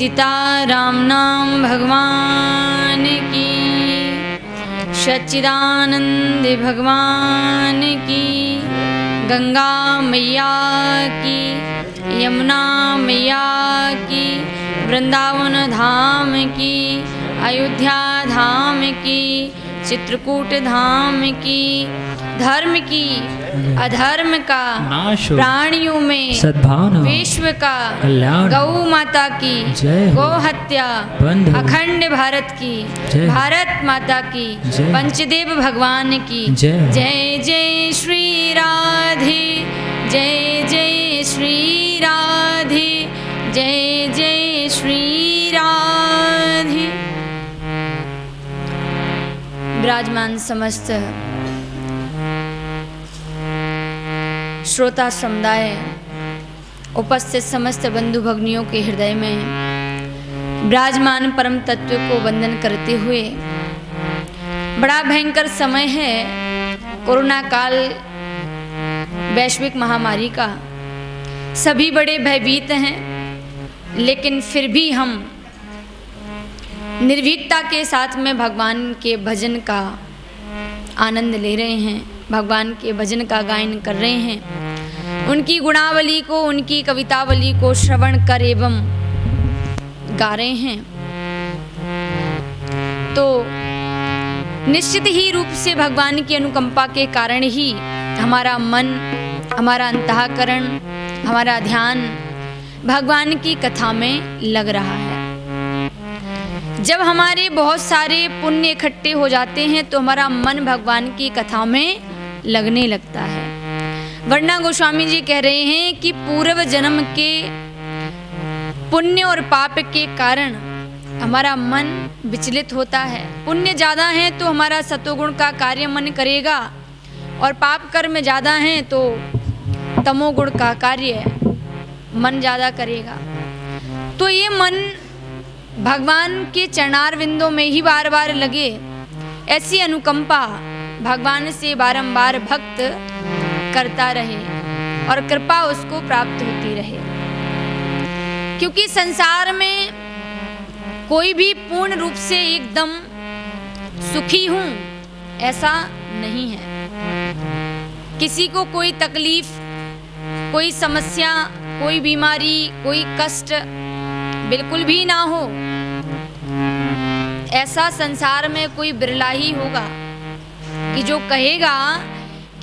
सीताराम नाम भगवान की, सच्चिदानंद भगवान की, गंगा मैया की, यमुना मैया की, वृंदावन धाम की, अयोध्या धाम की, चित्रकूट धाम की, धर्म की अधर्म का नाश हो, प्राणियों में सद्भावना, विश्व का कल्याण, गौ माता की जय हो, गौ हत्या बंद हो, अखंड भारत की जय, भारत माता की जय, पंचदेव भगवान की जय, जय जय श्री राधे, जय जय श्री राधे, जय जय श्री राधे। विराजमान समस्त श्रोता समुदाय, उपस्थित समस्त बंधु भग्नियों के हृदय में विराजमान परम तत्व को वंदन करते हुए, बड़ा भयंकर समय है कोरोना काल, वैश्विक महामारी का। सभी बड़े भयभीत हैं, लेकिन फिर भी हम निर्भीकता के साथ में भगवान के भजन का आनंद ले रहे हैं, भगवान के भजन का गायन कर रहे हैं, उनकी गुणावली को, उनकी कवितावली को श्रवण कर एवं गा रहे हैं। तो निश्चित ही रूप से भगवान की अनुकंपा के कारण ही हमारा मन, हमारा अंतःकरण, हमारा ध्यान भगवान की कथा में लग रहा है। जब हमारे बहुत सारे पुण्य इकट्ठे हो जाते हैं तो हमारा मन भगवान की कथा में लगने लगता है। वरना गोस्वामी जी कह रहे हैं कि पूर्व जन्म के पुण्य और पाप के कारण हमारा मन विचलित होता है। पुण्य ज़्यादा है तो हमारा सतोगुण का कार्य मन करेगा, और पाप कर्म ज़्यादा हैं तो तमोगुण का कार्य मन ज़्यादा करेगा। तो ये मन भगवान के चरणार विंदों में ही बार बार लगे, ऐसी अनुकंपा भगवान से बारंबार भक्त करता रहे और कृपा उसको प्राप्त होती रहे। क्योंकि संसार में कोई भी पूर्ण रूप से एकदम सुखी हूँ ऐसा नहीं है। किसी को कोई तकलीफ, कोई समस्या, कोई बीमारी, कोई कष्ट बिल्कुल भी ना हो, ऐसा संसार में कोई बिरला ही होगा कि जो कहेगा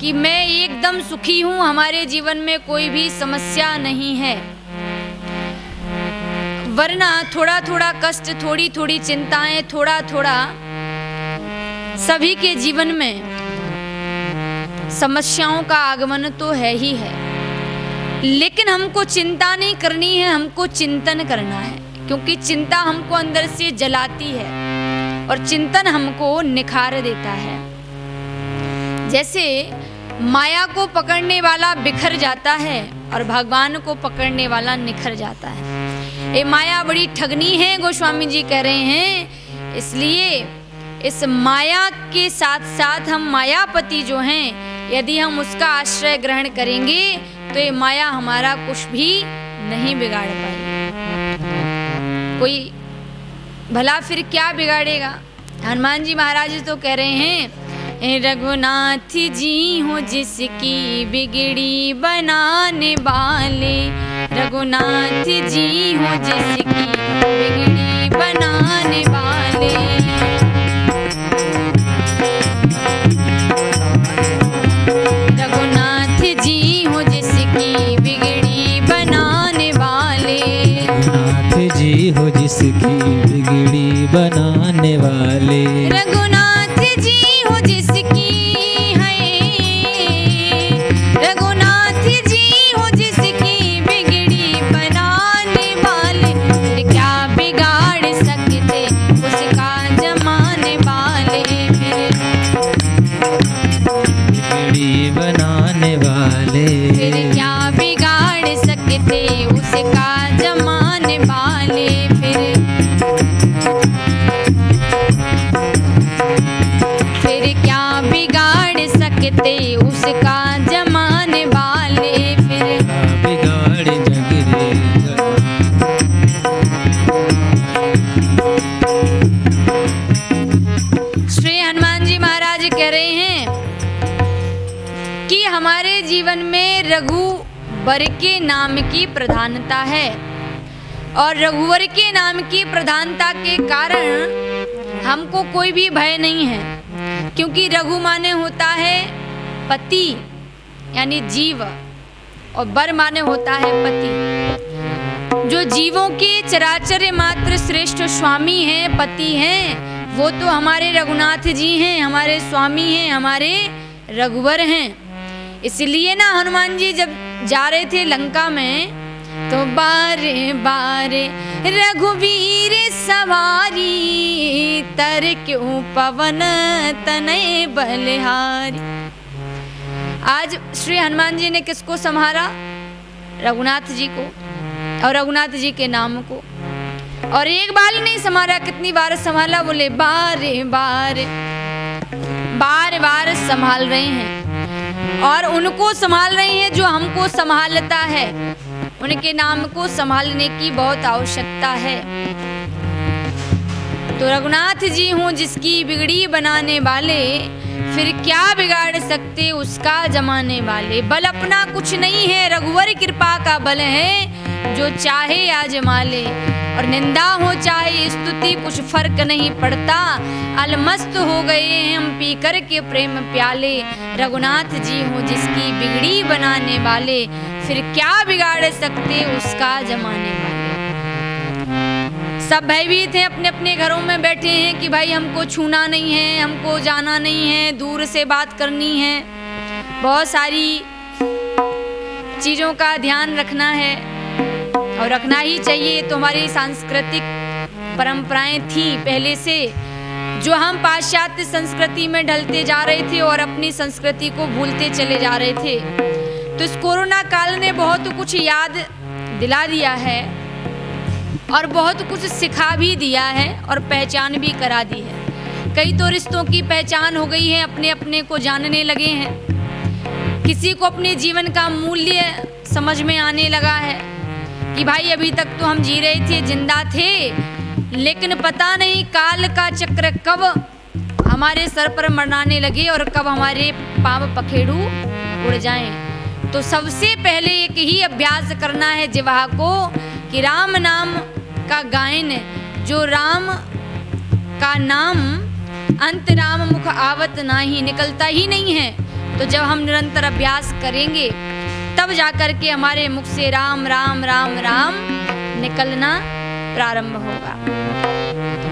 कि मैं एकदम सुखी हूँ, हमारे जीवन में कोई भी समस्या नहीं है। वरना थोड़ा थोड़ा कष्ट, थोड़ी थोड़ी चिंताएं, थोड़ा थोड़ा सभी के जीवन में समस्याओं का आगमन तो है ही है। लेकिन हमको चिंता नहीं करनी है, हमको चिंतन करना है। क्योंकि चिंता हमको अंदर से जलाती है और चिंतन हमको निखार देता है। जैसे माया को पकड़ने वाला बिखर जाता है और भगवान को पकड़ने वाला निखर जाता है। ये माया बड़ी ठगनी है, गोस्वामी जी कह रहे हैं। इसलिए इस माया के साथ साथ हम मायापति जो हैं, यदि हम उसका आश्रय ग्रहण करेंगे तो ये माया हमारा कुछ भी नहीं बिगाड़ पाएगी। कोई भला फिर क्या बिगाड़ेगा। हनुमान जी महाराज तो कह रहे हैं, रघुनाथ जी हो जिसकी बिगड़ी बनाने वाले, रघुनाथ जी हो जिसकी बिगड़ी बनाने वाले, रघुनाथ जी हो जिसकी बिगड़ी बनाने वाले, रघुनाथ जी हो जिसकी बिगड़ी बनाने वाले, रघुनाथ जी हो जिसकी है, रघुनाथ जी हो जिसकी बिगड़ी बनाने वाले, फिर क्या बिगाड़ सकते उसका जमाने वाले, बिगड़ी बनाने वाले, फिर क्या बिगाड़ सकते उसका जमाने वाले, फिर क्या बिगाड़ सकते उसका जमाने वाले, फिर बिगाड़ जग रे रघुवर के नाम की प्रधानता है। और रघुवर के नाम की प्रधानता के कारण हमको कोई भी भय नहीं है, क्योंकि रघु माने होता है पति यानी जीव, और वर माने होता है पति। जो जीवों के चराचर मात्र श्रेष्ठ स्वामी हैं, पति हैं, वो तो हमारे रघुनाथ जी हैं, हमारे स्वामी हैं, हमारे रघुवर हैं। इसलिए ना हनुमान जी जब जा रहे थे लंका में, तो बारे बारे रघुवीर सवारी, तर क्यों पवन तनय बलिहारी। आज श्री हनुमान जी ने किसको संभाला? रघुनाथ जी को, और रघुनाथ जी के नाम को। और एक बार ही नहीं संभाला, कितनी बार संभाला? बोले बारे बार, बार बार संभाल रहे हैं। और उनको संभाल रहे हैं जो हमको संभालता है, उनके नाम को संभालने की बहुत आवश्यकता है। तो रघुनाथ जी हूँ जिसकी बिगड़ी बनाने वाले, फिर क्या बिगाड़ सकते उसका जमाने वाले। बल अपना कुछ नहीं है, रघुवर कृपा का बल है, जो चाहे आजमा ले। और निंदा हो चाहे स्तुति कुछ फर्क नहीं पड़ता, अलमस्त हो गए हैं हम पी कर के प्रेम प्याले। रघुनाथ जी हो जिसकी बिगड़ी बनाने वाले, फिर क्या बिगाड़ सकते उसका जमाने वाले। सब भयभीत हैं, अपने अपने घरों में बैठे हैं कि भाई हमको छूना नहीं है, हमको जाना नहीं है, दूर से बात करनी है, बहुत सारी चीज़ों का ध्यान रखना है, और रखना ही चाहिए। तो हमारी सांस्कृतिक परंपराएं थी पहले से, जो हम पाश्चात्य संस्कृति में ढलते जा रहे थे और अपनी संस्कृति को भूलते चले जा रहे थे। तो इस कोरोना काल ने बहुत कुछ याद दिला दिया है, और बहुत कुछ सिखा भी दिया है, और पहचान भी करा दी है। कई तो रिश्तों की पहचान हो गई है, अपने अपने को जानने लगे हैं। किसी को अपने जीवन का मूल्य समझ में आने लगा है कि भाई अभी तक तो हम जी रहे थे, जिंदा थे, लेकिन पता नहीं काल का चक्र कब हमारे सर पर मरनाने लगे और कब हमारे पांव पखेड़ू उड़ जाएं। तो सबसे पहले एक ही अभ्यास करना है जिह्वा को कि राम नाम का गायन, जो राम का नाम अंत राम मुख आवत नाही, निकलता ही नहीं है। तो जब हम निरंतर अभ्यास करेंगे तब जाकर के हमारे मुख से राम राम राम राम निकलना प्रारंभ होगा।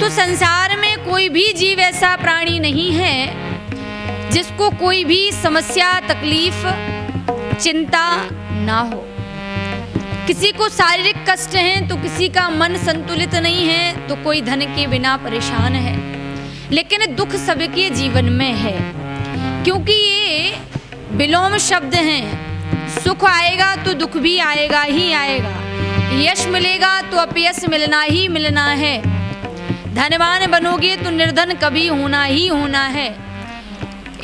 तो संसार में कोई भी जीव ऐसा प्राणी नहीं है जिसको कोई भी समस्या, तकलीफ, चिंता ना हो। किसी को शारीरिक कष्ट है तो किसी का मन संतुलित नहीं है, तो कोई धन के बिना परेशान है। लेकिन दुख सबके जीवन में है, क्योंकि ये विलोम शब्द हैं। सुख आएगा तो दुख भी आएगा ही आएगा, यश मिलेगा तो अपयश मिलना ही मिलना है, धनवान बनोगे तो निर्धन कभी होना ही होना है।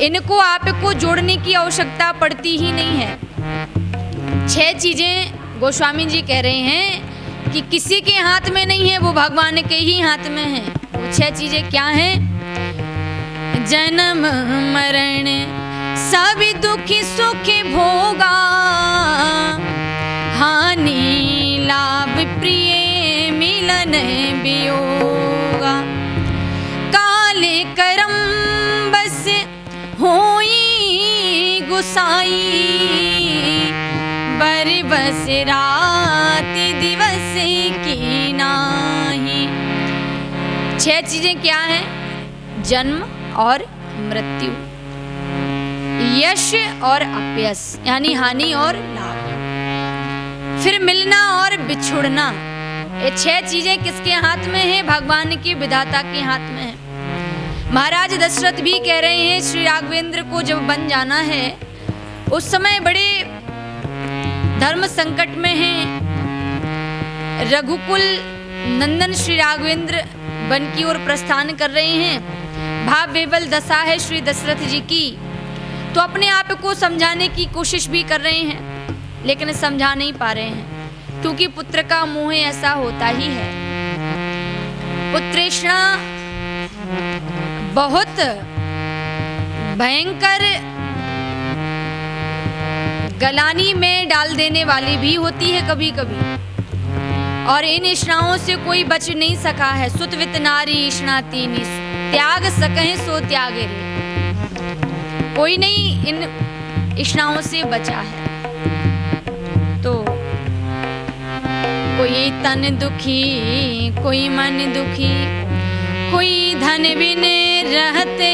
इनको आपको जोड़ने की आवश्यकता पड़ती ही नहीं है। 6 चीजें गोस्वामी जी कह रहे हैं कि किसी के हाथ में नहीं है, वो भगवान के ही हाथ में है। वो 6 चीजें क्या हैं? जन्म मरण सभी दुख सुख भोगा, हानि लाभ प्रिय मिलन वियोगा, काले करम बस होई गुसाई, बर बस रात दिवस की नाही। 6 चीजें क्या हैं? जन्म और मृत्यु, यश और अपयश यानी हानि और लाभ, फिर मिलना और बिछुड़ना। ये 6 चीजें किसके हाथ में है? भगवान के विधाता के हाथ में है। महाराज दशरथ भी कह रहे हैं श्री राघवेंद्र को जब बन जाना है, उस समय बड़े धर्म संकट में हैं। रघुकुल नंदन श्री राघवेंद्र वन की ओर प्रस्थान कर रहे हैं। भाव विवल दशा है श्री दशरथ जी की। तो अपने आप को समझाने की कोशिश भी कर रहे हैं, लेकिन समझा नहीं पा रहे हैं, क्योंकि पुत्र का मोह ऐसा होता ही है। पुत्रेष्णा बहुत भयंकर गलानी में डाल देने वाली भी होती है कभी कभी, और इन इष्णाओं से कोई बच नहीं सका है। सुतवित नारी इष्णा तीनी, त्याग सकहें सो त्यागे रे। कोई नहीं इन इष्णाओं से बचा है। तो कोई तन दुखी, कोई मन दुखी, कोई धन बिन रहते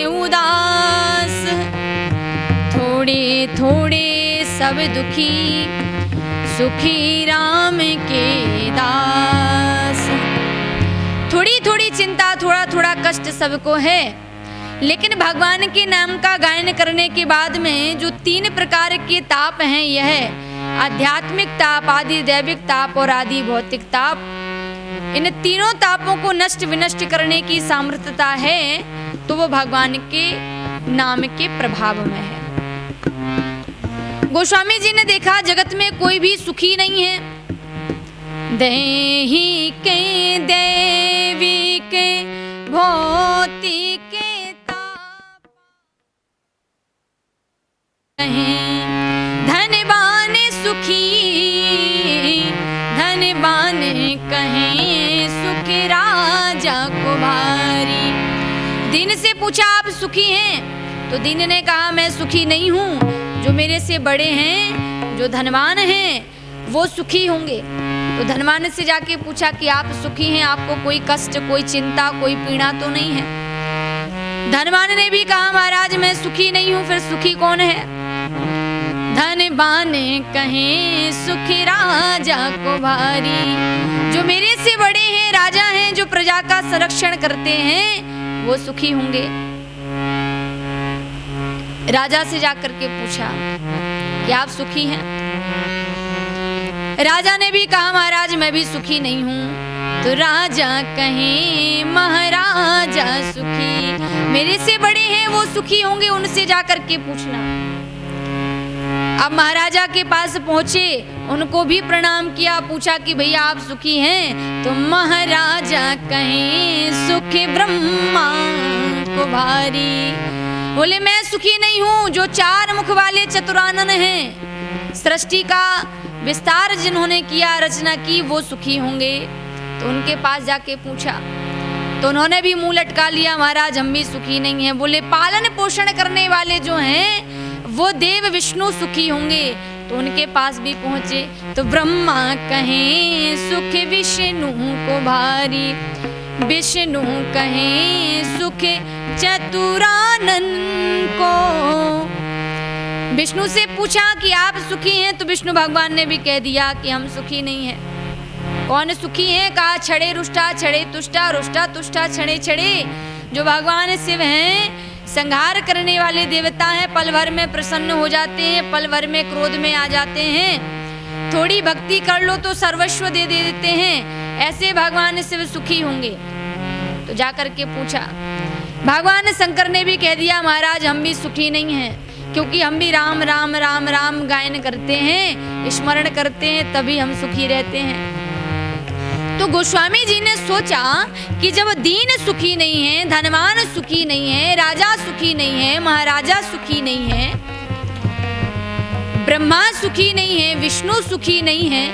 उदास, थोड़े थोड़े सब दुखी, सुखी राम के दास। थोड़ी थोड़ी चिंता, थोड़ा थोड़ा कष्ट सबको है, लेकिन भगवान के नाम का गायन करने के बाद में जो 3 प्रकार के ताप हैं, यह आध्यात्मिक ताप, आदि दैविक ताप और आदि भौतिक ताप, इन तीनों तापों को नष्ट विनष्ट करने की सामर्थ्यता है, तो वो भगवान के नाम के प्रभाव में है। गोस्वामी जी ने देखा जगत में कोई भी सुखी नहीं है। देही के देवी के भौतिक ताप, धनवान सुखी, धनवान कहें सुख राजा को भारी। दिन से पूछा आप सुखी हैं? तो दिन ने कहा मैं सुखी नहीं हूँ, जो मेरे से बड़े हैं, जो धनवान हैं, वो सुखी होंगे। तो धनवान से जाके पूछा कि आप सुखी हैं, आपको कोई कष्ट, कोई चिंता, कोई पीड़ा तो नहीं है? धनवान ने भी कहा महाराज मैं सुखी नहीं हूँ। फिर सुखी कौन है? धनवान कहें सुख राजा को भारी, जो मेरे से बड़े हैं, राजा हैं, जो प्रजा का संरक्षण करते हैं, वो सुखी होंगे। राजा से जाकर के पूछा कि आप सुखी हैं? राजा ने भी कहा महाराज मैं भी सुखी नहीं हूँ। तो राजा कहें महाराजा सुखी, मेरे से बड़े हैं वो सुखी होंगे, उनसे जाकर के पूछना। अब महाराजा के पास पहुंचे, उनको भी प्रणाम किया, पूछा कि भैया आप सुखी हैं? तो महाराजा कहें सुख ब्रह्मा को भारी, बोले मैं सुखी नहीं हूँ, जो 4 मुख वाले चतुरानन हैं, सृष्टि का विस्तार जिन्होंने किया, रचना की, वो सुखी होंगे। तो उनके पास जाके पूछा, तो उन्होंने भी मुंह लटका लिया, महाराज हम भी सुखी नहीं हैं। बोले पालन पोषण करने वाले जो हैं वो देव विष्णु सुखी होंगे। तो उनके पास भी पहुंचे, तो ब्रह्मा कहें सुख विष्णु को भारी, विष्णु कहें सुख चतुरानन को। विष्णु से पूछा कि आप सुखी हैं? तो विष्णु भगवान ने भी कह दिया कि हम सुखी नहीं हैं। कौन सुखी हैं? कहा छड़े रुष्टा, छड़े तुष्टा, रुष्टा तुष्टा छड़े छड़े। जो भगवान शिव हैं, संहार करने वाले देवता हैं, पल भर में प्रसन्न हो जाते हैं, पल भर में क्रोध में आ जाते हैं, थोड़ी भक्ति कर लो तो सर्वस्व दे देते हैं, ऐसे भगवान शिव सुखी होंगे। तो जाकर के पूछा, भगवान शंकर ने भी कह दिया महाराज हम भी सुखी नहीं हैं, क्योंकि हम भी राम राम राम राम गायन करते हैं, स्मरण करते हैं, तभी हम सुखी रहते हैं। तो गोस्वामी जी ने सोचा कि जब दीन सुखी नहीं है, धनवान सुखी नहीं है, राजा सुखी नहीं है, महाराजा सुखी नहीं है, ब्रह्मा सुखी नहीं है, विष्णु सुखी नहीं है,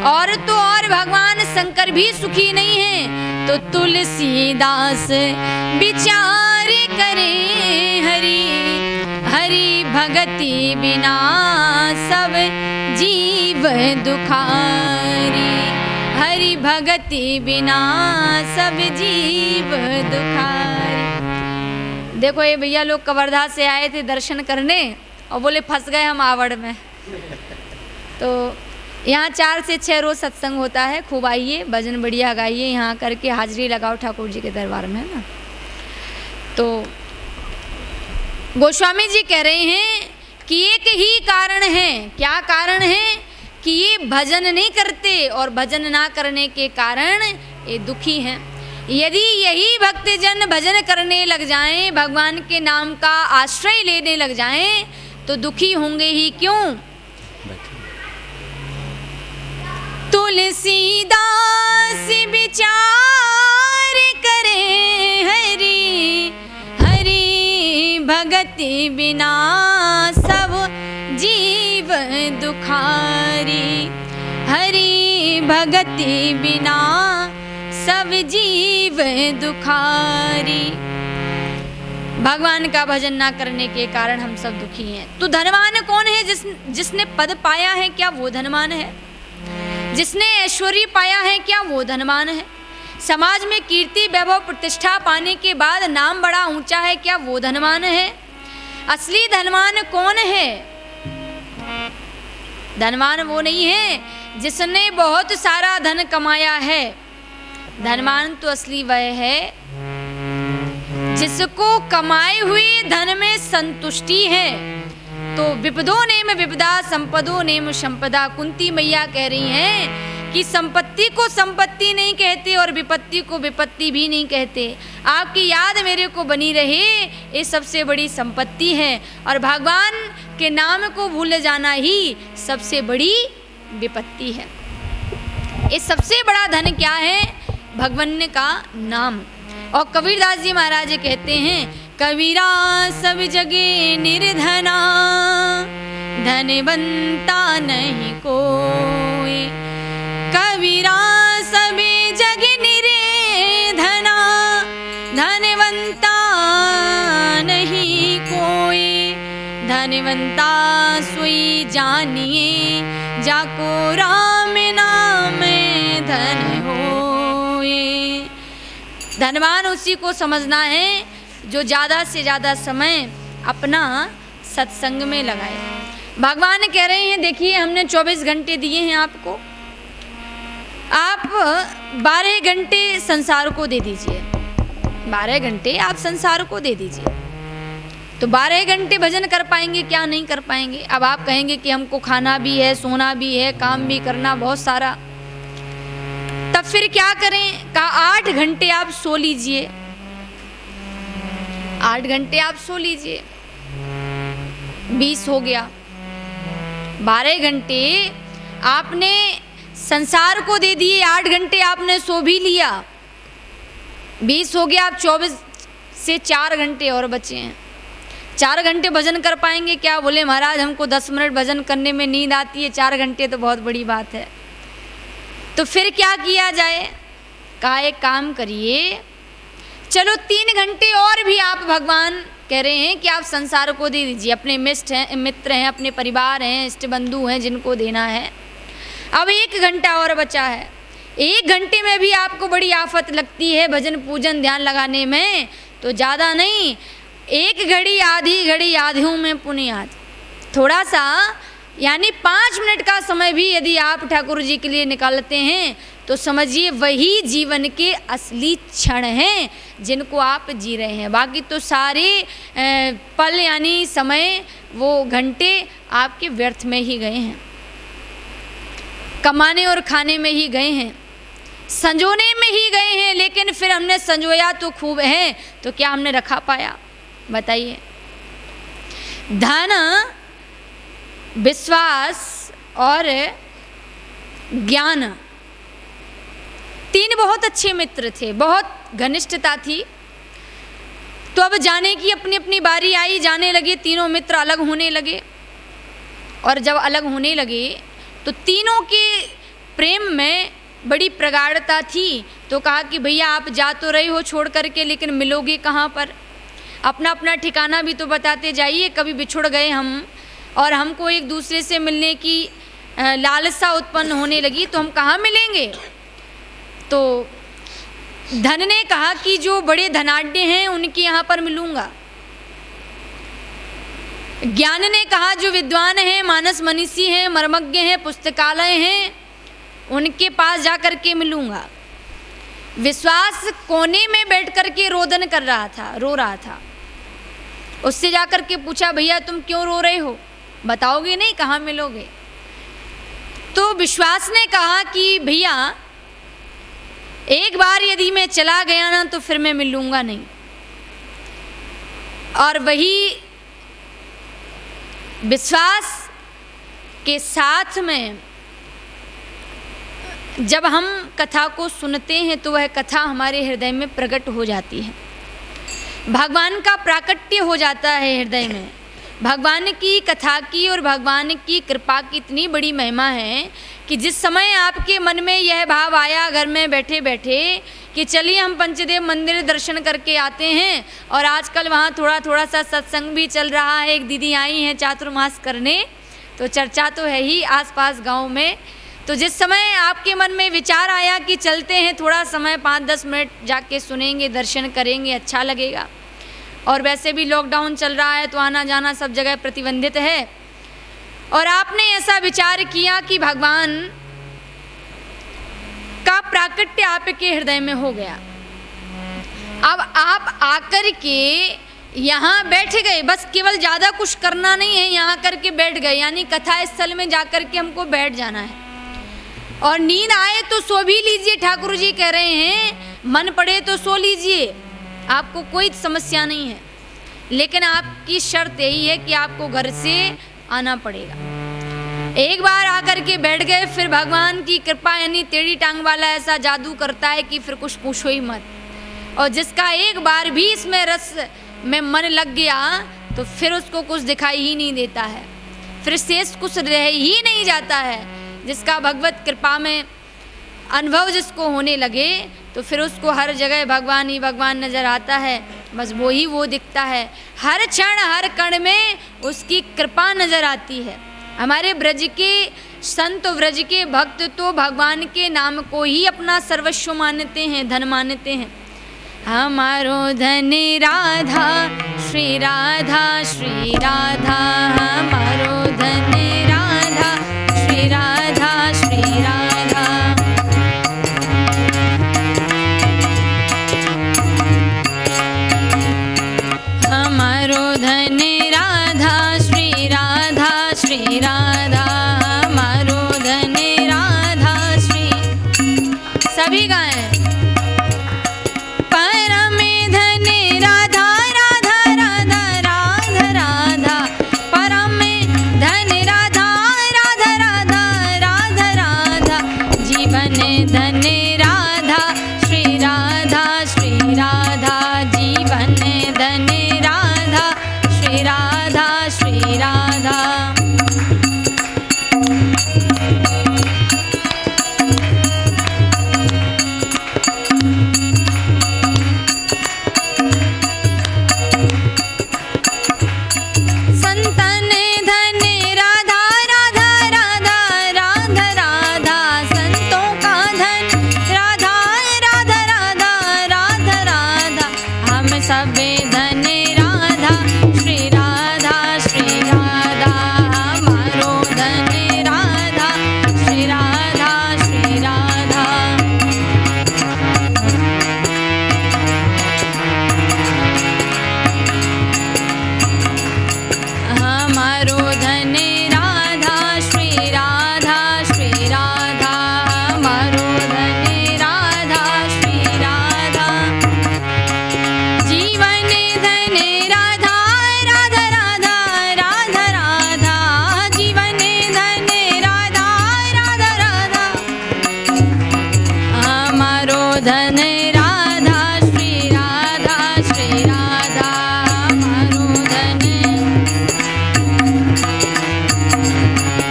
और तो और भगवान शंकर भी सुखी नहीं है, तो तुलसीदास विचार करे हरि, हरि भगति बिना सब जीव दुखारी, हरि भगति बिना सब जीव दुखारी। देखो ये भैया लोग कवर्धा से आए थे दर्शन करने और बोले फंस गए हम आवड़ में। तो यहाँ 4 से 6 रोज सत्संग होता है, खूब आइए, भजन बढ़िया गाइए, यहाँ करके हाजिरी लगाओ ठाकुर जी के दरबार में, है ना। तो गोस्वामी जी कह रहे हैं कि एक ही कारण है। क्या कारण है? कि ये भजन नहीं करते और भजन ना करने के कारण ये दुखी हैं। यदि यही भक्तजन भजन करने लग जाएं, भगवान के नाम का आश्रय लेने लग जाएं, तो दुखी होंगे ही क्यों। तुलसीदास विचार करे हरि, हरि भगति बिना सब जीव भगति बिना सब जीव दुखारी। भगवान का भजन ना करने के कारण हम सब दुखी हैं। तो धनवान कौन है? जिसने पद पाया है, क्या वो धनवान है? जिसने ऐश्वर्य पाया है, क्या वो धनवान है? समाज में कीर्ति वैभव प्रतिष्ठा पाने के बाद नाम बड़ा ऊंचा है, क्या वो धनवान है? असली धनवान कौन है? धनवान वो नहीं है जिसने बहुत सारा धन कमाया है। धनवान तो असली वह है जिसको कमाए हुए धन में संतुष्टि है। तो विपदो नेम विपदा संपदो नेम संपदा। कुंती मैया कह रही हैं कि संपत्ति को संपत्ति नहीं कहते और विपत्ति को विपत्ति भी नहीं कहते। आपकी याद मेरे को बनी रहे, ये सबसे बड़ी संपत्ति है। और भगवान के नाम को भूल जाना ही सबसे बड़ी विपत्ति है। ये सबसे बड़ा धन क्या है? भगवान का नाम। और कबीरदास जी महाराज कहते हैं, कबीरा सब जगे निर्धना, धनवंता नहीं कोई। कबीरा सब जगे निर्धना, धनवंता नहीं कोई। धनवंता सोई जानिए, जाको राम नाम धन होए। धनवान उसी को समझना है जो ज़्यादा से ज़्यादा समय अपना सत्संग में लगाए। भगवान कह रहे हैं, देखिए हमने 24 घंटे दिए हैं आपको, आप 12 घंटे संसार को दे दीजिए। 12 घंटे आप संसार को दे दीजिए, तो 12 घंटे भजन कर पाएंगे क्या? नहीं कर पाएंगे। अब आप कहेंगे कि हमको खाना भी है, सोना भी है, काम भी करना बहुत सारा, तब फिर क्या करें? कहा 8 घंटे आप सो लीजिए। 8 घंटे आप सो लीजिए, 20 हो गया। 12 घंटे आपने संसार को दे दिए, 8 घंटे आपने सो भी लिया, 20 हो गया। आप 24 से 4 घंटे और बचे हैं। 4 घंटे भजन कर पाएंगे क्या? बोले महाराज हमको 10 मिनट भजन करने में नींद आती है, 4 घंटे तो बहुत बड़ी बात है। तो फिर क्या किया जाए? कहा एक काम करिए, चलो 3 घंटे और भी आप, भगवान कह रहे हैं कि आप संसार को दे दीजिए। अपने मित्र हैं, अपने परिवार हैं, इष्ट बंधु हैं जिनको देना है। अब 1 घंटा और बचा है। 1 घंटे में भी आपको बड़ी आफत लगती है भजन पूजन ध्यान लगाने में, तो ज़्यादा नहीं, 1 घड़ी आधी घड़ी आधियों में पुनियाद, थोड़ा सा यानी 5 मिनट का समय भी यदि आप ठाकुर जी के लिए निकालते हैं तो समझिए वही जीवन के असली क्षण हैं जिनको आप जी रहे हैं। बाकी तो सारे पल यानी समय, वो घंटे आपके व्यर्थ में ही गए हैं, कमाने और खाने में ही गए हैं, संजोने में ही गए हैं। लेकिन फिर हमने संजोया तो खूब है, तो क्या हमने रखा पाया? बताइए। धन, विश्वास और ज्ञान, 3 बहुत अच्छे मित्र थे, बहुत घनिष्ठता थी। तो अब जाने की अपनी अपनी बारी आई, जाने लगे, तीनों मित्र अलग होने लगे। और जब अलग होने लगे तो तीनों के प्रेम में बड़ी प्रगाढ़ता थी। तो कहा कि भैया आप जा तो रहे हो छोड़ करके, लेकिन मिलोगे कहाँ पर? अपना अपना ठिकाना भी तो बताते जाइए। कभी बिछुड़ गए हम और हमको एक दूसरे से मिलने की लालसा उत्पन्न होने लगी, तो हम कहाँ मिलेंगे? तो धन ने कहा कि जो बड़े धनाढ्य हैं उनके यहाँ पर मिलूँगा। ज्ञान ने कहा जो विद्वान हैं, मानस मनीषी हैं, मर्मज्ञ हैं, पुस्तकालय हैं, उनके पास जा कर के मिलूँगा। विश्वास कोने में बैठ कर के रोदन कर रहा था, रो रहा था। उससे जा कर के पूछा, भैया तुम क्यों रो रहे हो? बताओगे नहीं, कहाँ मिलोगे? तो विश्वास ने कहा कि भैया एक बार यदि मैं चला गया ना तो फिर मैं मिलूँगा नहीं। और वही विश्वास के साथ में जब हम कथा को सुनते हैं तो वह कथा हमारे हृदय में प्रकट हो जाती है, भगवान का प्राकट्य हो जाता है हृदय में। भगवान की कथा की और भगवान की कृपा की इतनी बड़ी महिमा है कि जिस समय आपके मन में यह भाव आया घर में बैठे बैठे कि चलिए हम पंचदेव मंदिर दर्शन करके आते हैं, और आजकल वहाँ थोड़ा थोड़ा सा सत्संग भी चल रहा है, एक दीदी आई हैं चातुर्मास करने, तो चर्चा तो है ही आसपास गांव में। तो जिस समय आपके मन में विचार आया कि चलते हैं, थोड़ा समय 5-10 मिनट जाके सुनेंगे, दर्शन करेंगे, अच्छा लगेगा, और वैसे भी लॉकडाउन चल रहा है तो आना जाना सब जगह प्रतिबंधित है, और आपने ऐसा विचार किया कि भगवान का प्राकट्य आपके हृदय में हो गया। अब आप आकर के यहाँ बैठ गए, बस केवल ज़्यादा कुछ करना नहीं है, यहाँ करके बैठ गए, यानी कथा स्थल में जाकर के हमको बैठ जाना है, और नींद आए तो सो भी लीजिए। ठाकुर जी कह रहे हैं मन पड़े तो सो लीजिए, आपको कोई समस्या नहीं है, लेकिन आपकी शर्त यही है कि आपको घर से आना पड़ेगा। एक बार आकर के बैठ गए, फिर भगवान की कृपा यानी टेढ़ी टांग वाला ऐसा जादू करता है कि फिर कुछ पूछो ही मत, और जिसका एक बार भी इसमें रस में मन लग गया तो फिर उसको कुछ दिखाई ही नहीं देता है, फिर शेष कुछ रह ही नहीं जाता है। जिसका भगवत कृपा में अनुभव जिसको होने लगे तो फिर उसको हर जगह भगवान ही भगवान नज़र आता है, बस वो ही वो दिखता है, हर क्षण हर कण में उसकी कृपा नज़र आती है। हमारे ब्रज के संत, ब्रज के भक्त तो भगवान के नाम को ही अपना सर्वस्व मानते हैं, धन मानते हैं। हमारो धन राधा श्री राधा, श्री राधा, हमारो धन राधा श्री राधा, श्री राधा। हमारो धन राधा श्री राधा, श्री राधा, हमारो धन राधा श्री, सभी गाएं। परम धन राधा राधा राधा राधा राधा, परम धन राधा राधा राधा राधा राधा, जीवन धन राधा श्री राधा, श्री राधा, जीवन धन राधा श्री राधा, श्री राधा। संतन धन राधा राधा राधा राधा राधा, संतों का धन राधा राधा राधा राधा राधा, हम सब धन राधा श्री राधा, श्री राधा, हमारो धन राधा श्री राधा, श्री राधा। हमारो धन राधा श्री राधा, श्री राधा, हमारो धन राधा श्री राधा, जीवन धन राधा राधा राधा राधा राधा, जीवन धन राधा राधा राधा, हमारो धन राधा श्री राधा, श्री राधा, हमारो धन,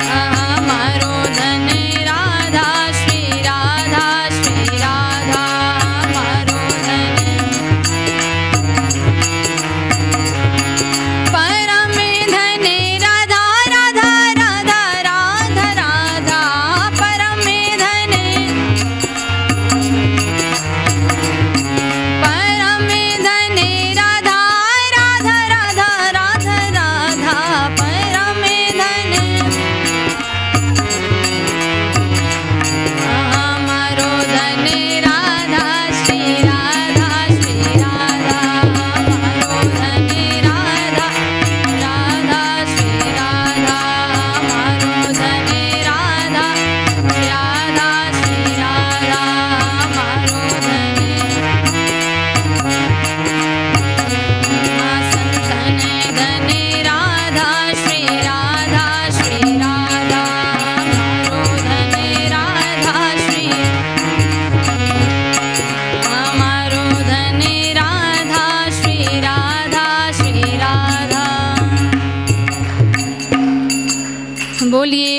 हमारो धन राधा श्री राधा, श्री राधा, हमारो धन। परम धन राधा राधा राधा राधा राधा, परम धन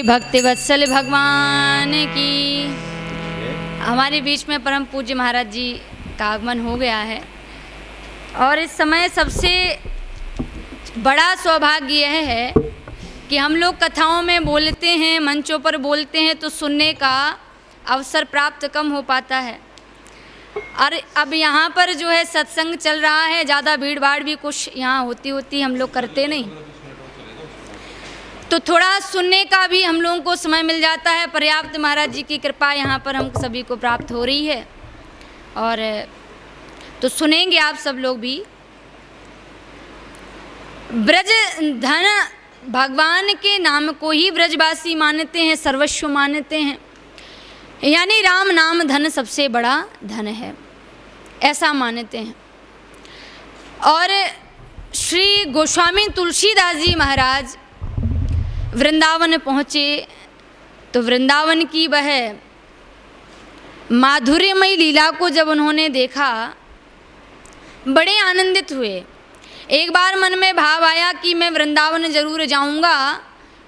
भक्ति वत्सल भगवान की। हमारे बीच में परम पूज्य महाराज जी का आगमन हो गया है और इस समय सबसे बड़ा सौभाग्य यह है कि हम लोग कथाओं में बोलते हैं, मंचों पर बोलते हैं तो सुनने का अवसर प्राप्त कम हो पाता है। और अब यहाँ पर जो है सत्संग चल रहा है, ज़्यादा भीड़ भाड़ भी कुछ यहाँ होती हम लोग करते नहीं, तो थोड़ा सुनने का भी हम लोगों को समय मिल जाता है। पर्याप्त महाराज जी की कृपा यहाँ पर हम सभी को प्राप्त हो रही है और तो सुनेंगे आप सब लोग भी। ब्रज धन भगवान के नाम को ही ब्रजवासी मानते हैं, सर्वस्व मानते हैं, यानी राम नाम धन सबसे बड़ा धन है, ऐसा मानते हैं। और श्री गोस्वामी तुलसीदास जी महाराज वृंदावन पहुँचे तो वृंदावन की वह माधुर्यमयी लीला को जब उन्होंने देखा बड़े आनंदित हुए। एक बार मन में भाव आया कि मैं वृंदावन जरूर जाऊंगा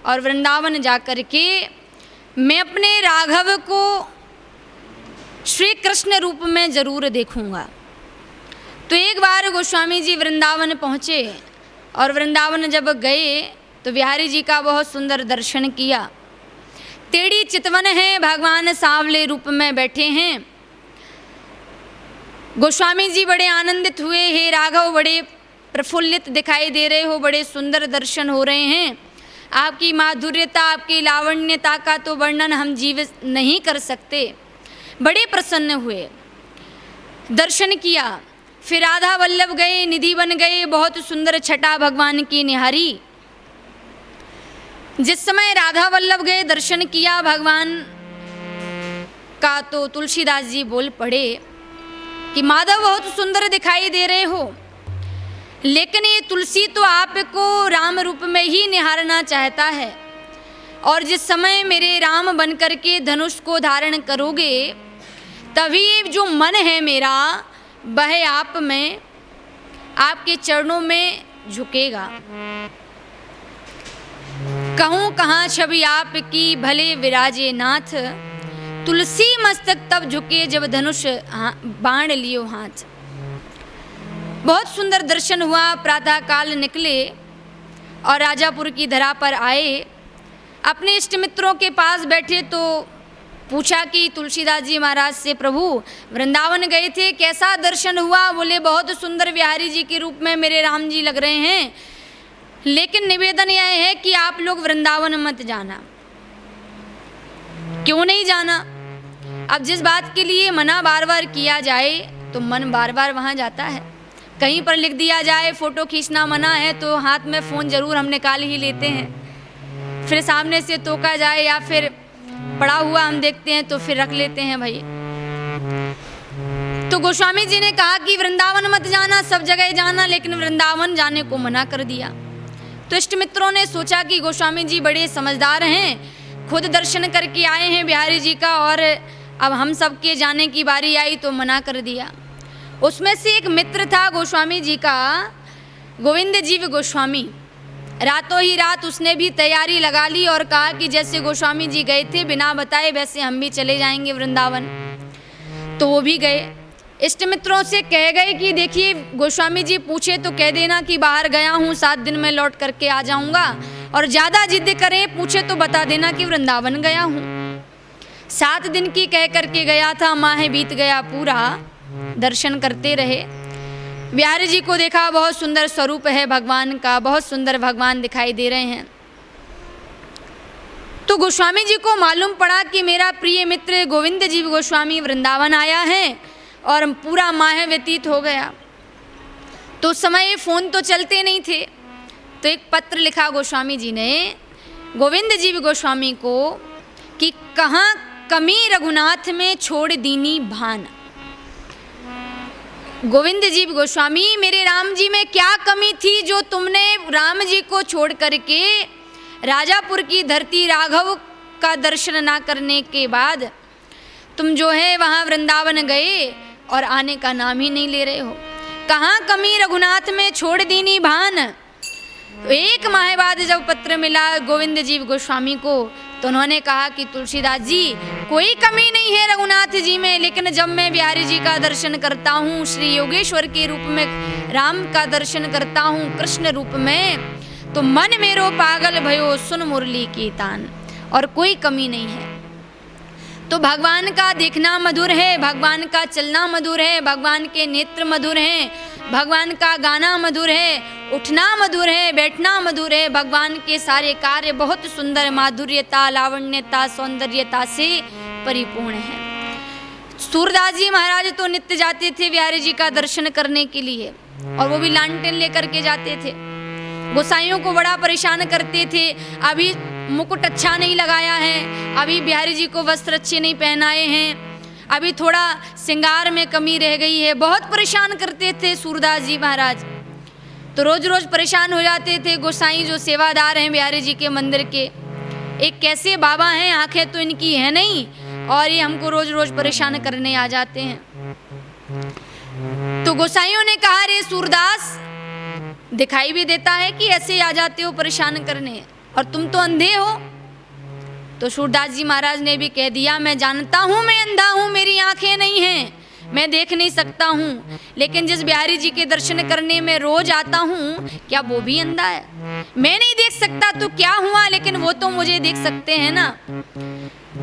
और वृंदावन जाकर के मैं अपने राघव को श्री कृष्ण रूप में जरूर देखूंगा। तो एक बार गोस्वामी जी वृंदावन पहुँचे और वृंदावन जब गए तो बिहारी जी का बहुत सुंदर दर्शन किया। टेढ़ी चितवन है, भगवान सांवले रूप में बैठे हैं। गोस्वामी जी बड़े आनंदित हुए, हे राघव बड़े प्रफुल्लित दिखाई दे रहे हो, बड़े सुंदर दर्शन हो रहे हैं। आपकी माधुर्यता, आपकी लावण्यता का तो वर्णन हम जीवित नहीं कर सकते। बड़े प्रसन्न हुए, दर्शन किया। फिर राधा वल्लभ गए, निधि बन गए, बहुत सुंदर छटा भगवान की निहारी। जिस समय राधा वल्लभ गए, दर्शन किया भगवान का, तो तुलसीदास जी बोल पड़े कि माधव बहुत सुंदर दिखाई दे रहे हो, लेकिन ये तुलसी तो आपको राम रूप में ही निहारना चाहता है और जिस समय मेरे राम बन कर के धनुष को धारण करोगे तभी जो मन है मेरा वह आप में, आपके चरणों में झुकेगा। कहूँ कहाँ छवि आपकी भले विराजे नाथ, तुलसी मस्तक तब झुके जब धनुष बाण लियो हाथ। बहुत सुंदर दर्शन हुआ। प्रातः काल निकले और राजापुर की धरा पर आए। अपने इष्ट मित्रों के पास बैठे तो पूछा कि तुलसीदास जी महाराज से, प्रभु वृंदावन गए थे, कैसा दर्शन हुआ? बोले बहुत सुंदर बिहारी जी के रूप में मेरे राम जी लग रहे हैं, लेकिन निवेदन यह है कि आप लोग वृंदावन मत जाना। क्यों नहीं जाना? अब जिस बात के लिए मना बार बार किया जाए तो मन बार बार वहाँ जाता है। कहीं पर लिख दिया जाए फोटो खींचना मना है तो हाथ में फ़ोन ज़रूर हम निकाल ही लेते हैं। फिर सामने से टोका जाए या फिर पड़ा हुआ हम देखते हैं तो फिर रख लेते हैं भाई। तो गोस्वामी जी ने कहा कि वृंदावन मत जाना, सब जगह जाना, लेकिन वृंदावन जाने को मना कर दिया। तो इष्ट मित्रों ने सोचा कि गोस्वामी जी बड़े समझदार हैं, खुद दर्शन करके आए हैं बिहारी जी का और अब हम सबके जाने की बारी आई तो मना कर दिया। उसमें से एक मित्र था गोस्वामी जी का, गोविंद जीव गोस्वामी। रातों ही रात उसने भी तैयारी लगा ली और कहा कि जैसे गोस्वामी जी गए थे बिना बताए वैसे हम भी चले जाएंगे वृंदावन। तो वो भी गए। इष्ट मित्रों से कह गए कि देखिए गोस्वामी जी पूछे तो कह देना कि बाहर गया हूँ, 7 दिन में लौट करके आ जाऊँगा, और ज़्यादा जिद करें पूछे तो बता देना कि वृंदावन गया हूँ। 7 दिन की कह करके गया था, माह बीत गया पूरा, दर्शन करते रहे। बिहारी जी को देखा, बहुत सुंदर स्वरूप है भगवान का, बहुत सुंदर भगवान दिखाई दे रहे हैं। तो गोस्वामी जी को मालूम पड़ा कि मेरा प्रिय मित्र गोविंद जीव गोस्वामी वृंदावन आया है और पूरा माह व्यतीत हो गया। तो उस समय फ़ोन तो चलते नहीं थे, तो एक पत्र लिखा गोस्वामी जी ने गोविंद जीव गोस्वामी को कि कहाँ कमी रघुनाथ में छोड़ दीनी भान। गोविंद जीव गोस्वामी, मेरे राम जी में क्या कमी थी जो तुमने राम जी को छोड़ करके राजापुर की धरती राघव का दर्शन ना करने के बाद तुम जो है वहाँ वृंदावन गए और आने का नाम ही नहीं ले रहे हो। कहाँ कमी रघुनाथ में छोड़ दीनी भान। तो 1 माह बाद जब पत्र मिला गोविंद जीव गोस्वामी को, तो उन्होंने कहा कि तुलसीदास जी कोई कमी नहीं है रघुनाथ जी में, लेकिन जब मैं बिहारी जी का दर्शन करता हूँ, श्री योगेश्वर के रूप में राम का दर्शन करता हूँ कृष्ण रूप में, तो मन मेरो पागल भयो सुन मुरली की तान, और कोई कमी नहीं है। तो भगवान का देखना मधुर है, भगवान का चलना मधुर है, भगवान के नेत्र मधुर हैं, भगवान का गाना मधुर है, उठना मधुर है, बैठना मधुर है, भगवान के सारे कार्य बहुत सुंदर माधुर्यता, लावण्यता, सौंदर्यता से परिपूर्ण है। सूरदास जी महाराज तो नित्य जाते थे बिहारी जी का दर्शन करने के लिए, और वो भी लालटेन लेकर के जाते थे। गोसाइयों को बड़ा परेशान करते थे, अभी मुकुट अच्छा नहीं लगाया है, अभी बिहारी जी को वस्त्र अच्छे नहीं पहनाए हैं, अभी थोड़ा श्रृंगार में कमी रह गई है, बहुत परेशान करते थे सूरदास जी महाराज। तो रोज रोज परेशान हो जाते थे गोसाई जो सेवादार हैं बिहारी जी के मंदिर के, एक कैसे बाबा हैं, आंखें तो इनकी है नहीं, और ये हमको रोज रोज परेशान करने आ जाते हैं। तो गोसाइयों ने कहा, रे सूरदास, दिखाई भी देता है कि ऐसे आ जाते हो परेशान करने, और तुम तो अंधे हो। तो सूरदास जी महाराज ने भी कह दिया, मैं जानता हूँ मैं अंधा हूँ, मेरी आंखें नहीं हैं, मैं देख नहीं सकता हूँ, लेकिन जिस बिहारी जी के दर्शन करने में रोज आता हूँ, क्या वो भी अंधा है? मैं नहीं देख सकता तो क्या हुआ, लेकिन वो तो मुझे देख सकते हैं ना।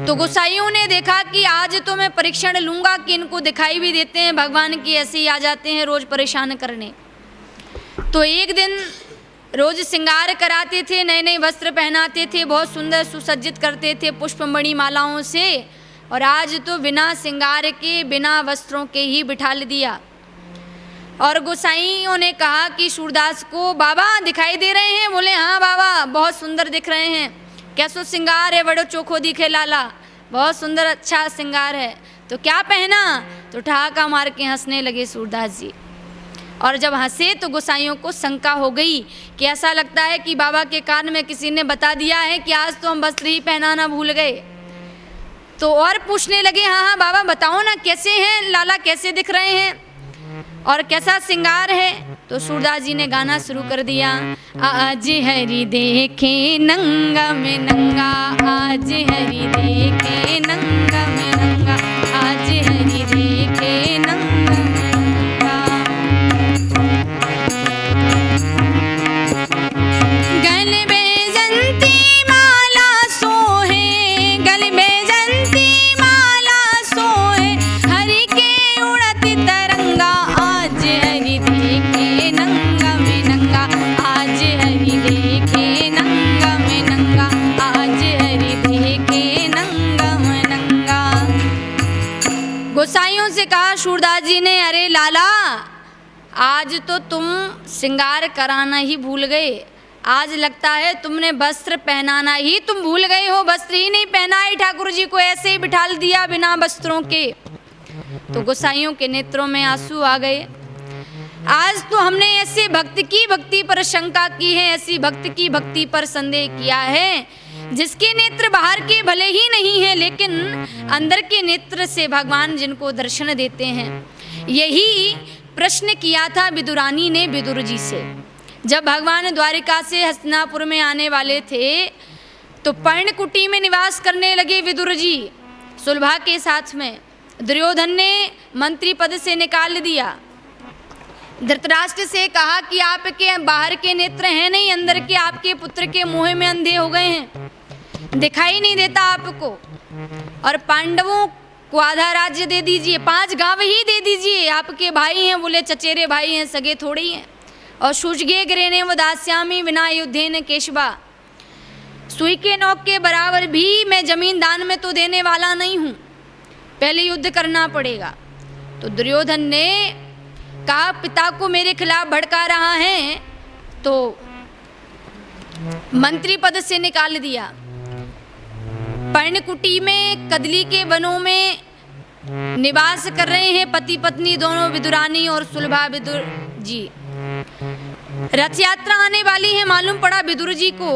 तो गोसाइयों ने देखा कि आज तो मैं परीक्षण लूंगा कि इनको दिखाई भी देते हैं भगवान की, ऐसे ही आ जाते हैं रोज परेशान करने। तो एक दिन रोज श्रृंगार कराते थे, नए नए वस्त्र पहनाते थे, बहुत सुंदर सुसज्जित करते थे पुष्पमणि मालाओं से, और आज तो बिना श्रृंगार के, बिना वस्त्रों के ही बिठा दिया। और गोसाइयों ने कहा कि सूरदास को, बाबा दिखाई दे रहे हैं? बोले हाँ बाबा, बहुत सुंदर दिख रहे हैं। कैसो श्रृंगार है, बड़ो चोखो दिखे लाला, बहुत सुंदर अच्छा श्रृंगार है। तो क्या पहना? तो ठहाका मार के हंसने लगे सूरदास जी। और जब हंसे तो गोसाइयों को शंका हो गई कि ऐसा लगता है कि बाबा के कान में किसी ने बता दिया है कि आज तो हम वस्त्र ही पहनाना भूल गए। तो और पूछने लगे, हाँ हाँ बाबा बताओ ना, कैसे हैं लाला, कैसे दिख रहे हैं और कैसा श्रृंगार है? तो सूरदास जी ने गाना शुरू कर दिया, आज हरि देखे नंगा में नंगा, आज हरि देखे नंगा में नंगा, आज हरि देखे नंगा में नंगा। गल बेजंती माला सोहे, गल बेजंती माला सोहे, हरि के उड़त तरंगा, आज हरि देखे नंगा में नंगा, आज हरि देखे नंगा में नंगा, आज हरि देखे नंगा में नंगा। गोसाइयों से कहा सूरदास जी ने, अरे लाला आज तो तुम श्रृंगार कराना ही भूल गए, आज लगता है तुमने वस्त्र पहनाना ही तुम भूल गए हो, वस्त्र ही नहीं पहनाए, ठाकुर जी को ऐसे ही बिठाल दिया बिना वस्त्रों के। तो गोसाइयों के नेत्रों में आंसू आ गए। आज तो हमने ऐसे भक्त की भक्ति पर शंका की है, ऐसी भक्त की भक्ति पर संदेह किया है, जिसके नेत्र बाहर के भले ही नहीं है, लेकिन अंदर के नेत्र से भगवान जिनको दर्शन देते हैं। यही प्रश्न किया था विदुरानी ने विदुर जी से। जब भगवान द्वारिका से हस्तिनापुर में आने वाले थे तो पर्णकुटी में निवास करने लगे विदुर जी सुलभा के साथ में। दुर्योधन ने मंत्री पद से निकाल दिया। धृतराष्ट्र से कहा कि आपके बाहर के नेत्र हैं नहीं, अंदर के आपके पुत्र के मुंह में अंधे हो गए हैं, दिखाई नहीं देता आपको। और पांडवों को आधा राज्य दे दीजिए, 5 गांव ही दे दीजिए, आपके भाई हैं। बोले चचेरे भाई हैं, सगे थोड़े ही हैं। और शुजगे गिरेने व दास्यामी विना युद्धेन केशवा, सुई के नोक के बराबर भी मैं जमीन दान में तो देने वाला नहीं हूँ, पहले युद्ध करना पड़ेगा। तो दुर्योधन ने कहा पिता को मेरे खिलाफ भड़का रहा है, तो मंत्री पद से निकाल दिया। पर्णकुटी में कदली के वनों में निवास कर रहे हैं पति पत्नी दोनों, विदुरानी और सुलभा विदुर जी। रथ यात्रा आने वाली है, मालूम पड़ा विदुर जी को,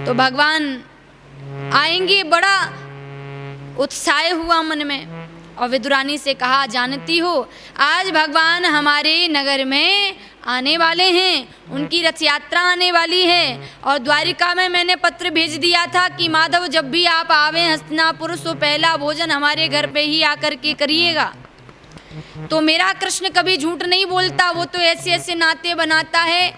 तो भगवान आएंगे, बड़ा उत्साह हुआ मन में। और विदुरानी से कहा, जानती हो आज भगवान हमारे नगर में आने वाले हैं, उनकी रथ यात्रा आने वाली है, और द्वारिका में मैंने पत्र भेज दिया था कि माधव जब भी आप आवें हस्तिनापुर तो पहला भोजन हमारे घर पे ही आकर के करिएगा। तो मेरा कृष्ण कभी झूठ नहीं बोलता, वो तो ऐसे ऐसे नाते बनाता है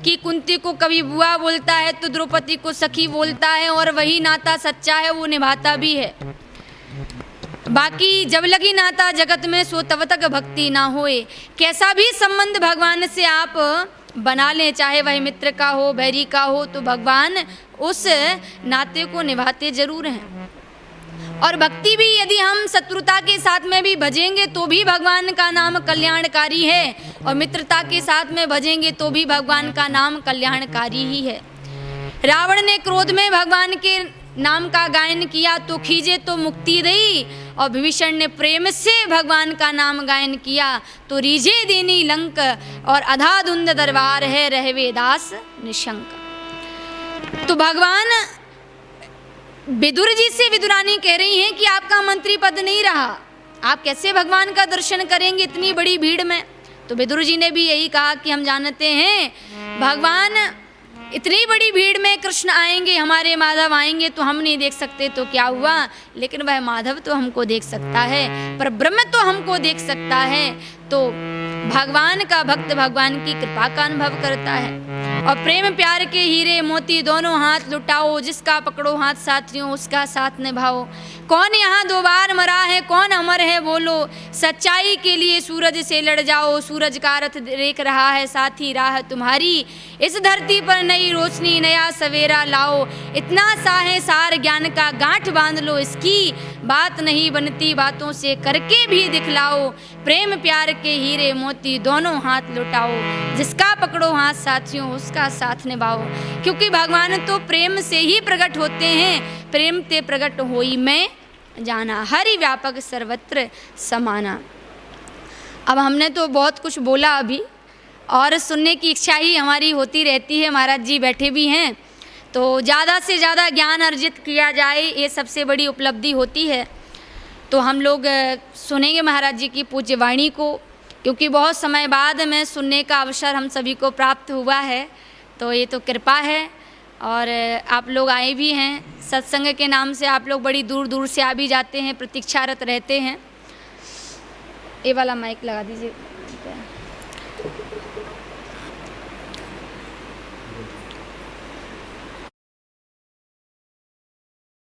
कि कुंती को कभी बुआ बोलता है तो द्रौपदी को सखी बोलता है, और वही नाता सच्चा है, वो निभाता भी है। बाकी जब लगी नाता जगत में सो तब तक भक्ति ना होए। कैसा भी संबंध भगवान से आप बना लें, चाहे वह मित्र का हो बैरी का हो, तो भगवान उस नाते को निभाते जरूर हैं। और भक्ति भी यदि हम शत्रुता के साथ में भी भजेंगे तो भी भगवान का नाम कल्याणकारी है, और मित्रता के साथ में भजेंगे तो भी भगवान का नाम कल्याणकारी ही है। रावण ने क्रोध में भगवान के नाम का गायन किया तो खीजे तो मुक्ति दई, और विभीषण ने प्रेम से भगवान का नाम गायन किया तो रीझे देनी लंक, और अधा धुंध दरबार है रहवे दास निशंक। तो भगवान विदुर जी से विदुरानी कह रही हैं कि आपका मंत्री पद नहीं रहा, आप कैसे भगवान का दर्शन करेंगे इतनी बड़ी भीड़ में। तो विदुर जी ने भी यही कहा कि हम जानते हैं भगवान इतनी बड़ी भीड़ में कृष्ण आएंगे, हमारे माधव आएंगे तो हम नहीं देख सकते तो क्या हुआ, लेकिन वह माधव तो हमको देख सकता है, पर ब्रह्म तो हमको देख सकता है। तो भगवान का भक्त भगवान की कृपा का अनुभव करता है। और प्रेम प्यार के हीरे मोती दोनों हाथ लुटाओ, जिसका पकड़ो हाथ साथियों उसका साथ निभाओ। कौन यहाँ 2 बार मरा है, कौन अमर है बोलो, सच्चाई के लिए सूरज से लड़ जाओ, सूरज का रथ देख रहा है साथी राह तुम्हारी, इस धरती पर नई रोशनी नया सवेरा लाओ, इतना सा है सार ज्ञान का गांठ बांध लो इसकी, बात नहीं बनती बातों से करके भी दिखलाओ, प्रेम प्यार के हीरे मोती दोनों हाथ लुटाओ, जिसका पकड़ो हाथ साथियों उसका साथ निभाओ। क्योंकि भगवान तो प्रेम से ही प्रकट होते हैं, प्रेम ते प्रकट होई मैं जाना, हरि व्यापक सर्वत्र समाना। अब हमने तो बहुत कुछ बोला अभी, और सुनने की इच्छा ही हमारी होती रहती है। महाराज जी बैठे भी हैं, तो ज़्यादा से ज़्यादा ज्ञान अर्जित किया जाए ये सबसे बड़ी उपलब्धि होती है। तो हम लोग सुनेंगे महाराज जी की पूज्य वाणी को, क्योंकि बहुत समय बाद में सुनने का अवसर हम सभी को प्राप्त हुआ है, तो ये तो कृपा है। और आप लोग आए भी हैं, सत्संग के नाम से आप लोग बड़ी दूर दूर से आ भी जाते हैं, प्रतीक्षारत रहते हैं। ये वाला माइक लगा दीजिए।